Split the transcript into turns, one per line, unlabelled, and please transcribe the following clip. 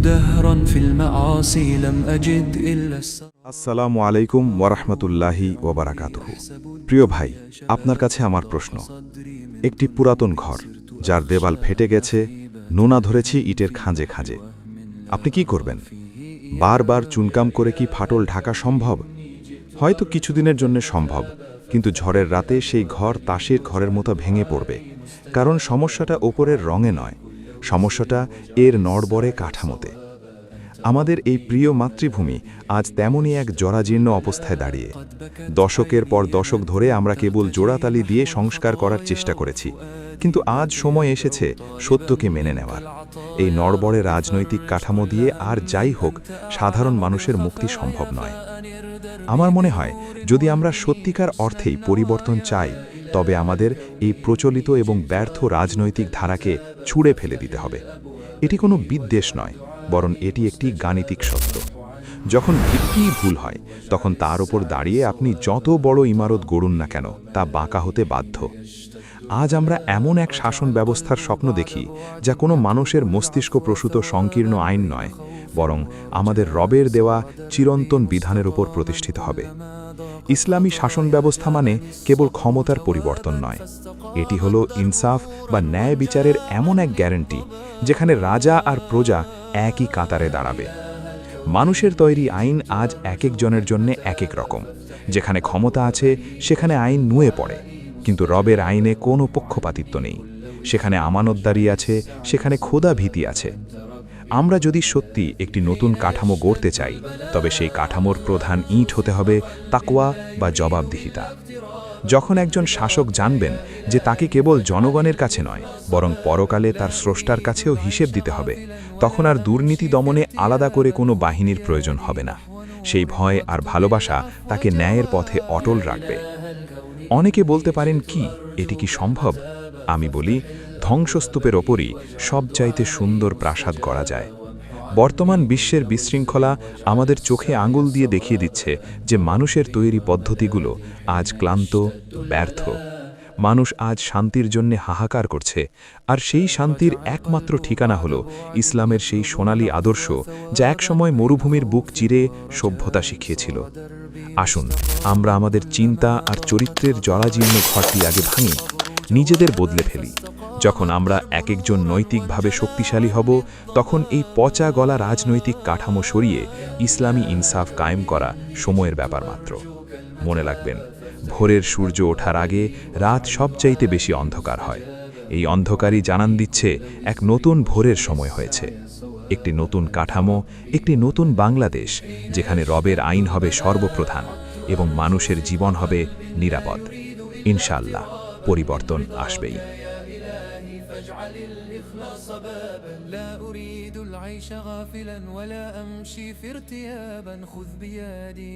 دهرا في المعاصي لم أجد إلا
আসসালামু আলাইকুম ওয়ারাহমাতুল্লাহি ওয়াবারাকাতুহু। প্রিয় ভাই, আপনার কাছে আমার প্রশ্ন। একটি পুরাতন ঘর, যার দেওয়াল ফেটে গেছে, নোনা ধরেছি ইটের খাঁজে খাঁজে। আপনি কি করবেন? বারবার চুনকাম করে কি ফাটল ঢাকা সম্ভব? হয়তো কিছুদিনের জন্য সম্ভব, কিন্তু ঝড়ের রাতে সেই ঘর তাসের ঘরের মতো ভেঙে পড়বে। কারণ সমস্যাটা ওপরের রঙে নয়, সমস্যাটা এর নড়বড়ে কাঠামোতে। আমাদের এই প্রিয় মাতৃভূমি আজ তেমনই এক জরাজীর্ণ অবস্থায় দাঁড়িয়ে। দশকের পর দশক ধরে আমরা কেবল জোড়াতালি দিয়ে সংস্কার করার চেষ্টা করেছি, কিন্তু আজ সময় এসেছে সত্যকে মেনে নেওয়ার। এই নড়বড়ে রাজনৈতিক কাঠামো দিয়ে আর যাই হোক, সাধারণ মানুষের মুক্তি সম্ভব নয়। আমার মনে হয়, যদি আমরা সত্যিকার অর্থেই পরিবর্তন চাই, তবে আমাদের এই প্রচলিত এবং ব্যর্থ রাজনৈতিক ধারাকে ছুঁড়ে ফেলে দিতে হবে। এটি কোনো বিদ্বেষ নয়, বরং এটি একটি গাণিতিক সত্য। যখন ভিত্তিই ভুল হয়, তখন তার ওপর দাঁড়িয়ে আপনি যত বড় ইমারত গড়ুন না কেন, তা বাঁকা হতে বাধ্য। আজ আমরা এমন এক শাসন ব্যবস্থার স্বপ্ন দেখি, যা কোনো মানুষের মস্তিষ্ক প্রসূত সংকীর্ণ আইন নয়, বরং আমাদের রবের দেওয়া চিরন্তন বিধানের উপর প্রতিষ্ঠিত হবে। ইসলামী শাসন ব্যবস্থা মানে কেবল ক্ষমতার পরিবর্তন নয়, এটি হলো ইনসাফ বা ন্যায় বিচারের এমন এক গ্যারান্টি, যেখানে রাজা আর প্রজা একই কাতারে দাঁড়াবে। মানুষের তৈরি আইন আজ এক একজনের জন্য এক এক রকম। যেখানে ক্ষমতা আছে, সেখানে আইন নুয়ে পড়ে, কিন্তু রবের আইনে কোনো পক্ষপাতিত্ব নেই। সেখানে আমানতদারি আছে, সেখানে খোদা ভীতি আছে। আমরা যদি সত্যি একটি নতুন কাঠামো গড়তে চাই, তবে সেই কাঠামোর প্রধান ইট হতে হবে তাকওয়া বা জবাবদিহিতা। যখন একজন শাসক জানবেন যে তাকে কেবল জনগণের কাছে নয়, বরং পরকালে তার স্রষ্টার কাছেও হিসেব দিতে হবে, তখন আর দুর্নীতি দমনে আলাদা করে কোনো বাহিনীর প্রয়োজন হবে না। সেই ভয় আর ভালোবাসা তাকে ন্যায়ের পথে অটল রাখবে। অনেকে বলতে পারেন, কি এটি কি সম্ভব? আমি বলি, ধ্বংসস্তূপের ওপরই সবচাইতে সুন্দর প্রাসাদ গড়া যায়। বর্তমান বিশ্বের বিশৃঙ্খলা আমাদের চোখে আঙুল দিয়ে দেখিয়ে দিচ্ছে যে মানুষের তৈরি পদ্ধতিগুলো আজ ক্লান্ত, ব্যর্থ। মানুষ আজ শান্তির জন্য হাহাকার করছে, আর সেই শান্তির একমাত্র ঠিকানা হলো ইসলামের সেই সোনালী আদর্শ, যা একসময় মরুভূমির বুক চিরে সভ্যতা শিখিয়েছিল। আসুন আমরা আমাদের চিন্তা আর চরিত্রের জরাজীর্ণ ঘরটি আগে ভাঙি, নিজেদের বদলে ফেলি। যখন আমরা এক একজন নৈতিকভাবে শক্তিশালী হব, তখন এই পচা গলা রাজনৈতিক কাঠামো সরিয়ে ইসলামী ইনসাফ কায়েম করা সময়ের ব্যাপার মাত্র। মনে রাখবেন, ভোরের সূর্য ওঠার আগে রাত সবচাইতে বেশি অন্ধকার হয়। এই অন্ধকারই জানান দিচ্ছে এক নতুন ভোরের সময় হয়েছে। একটি নতুন কাঠামো, একটি নতুন বাংলাদেশ, যেখানে রবের আইন হবে সর্বপ্রধান এবং মানুষের জীবন হবে নিরাপদ। ইনশাআল্লাহ পরিবর্তন আসবেই।
فاجعل الإخلاص بابا لا أريد العيش غافلا ولا أمشي في ارتيابا خذ بيدي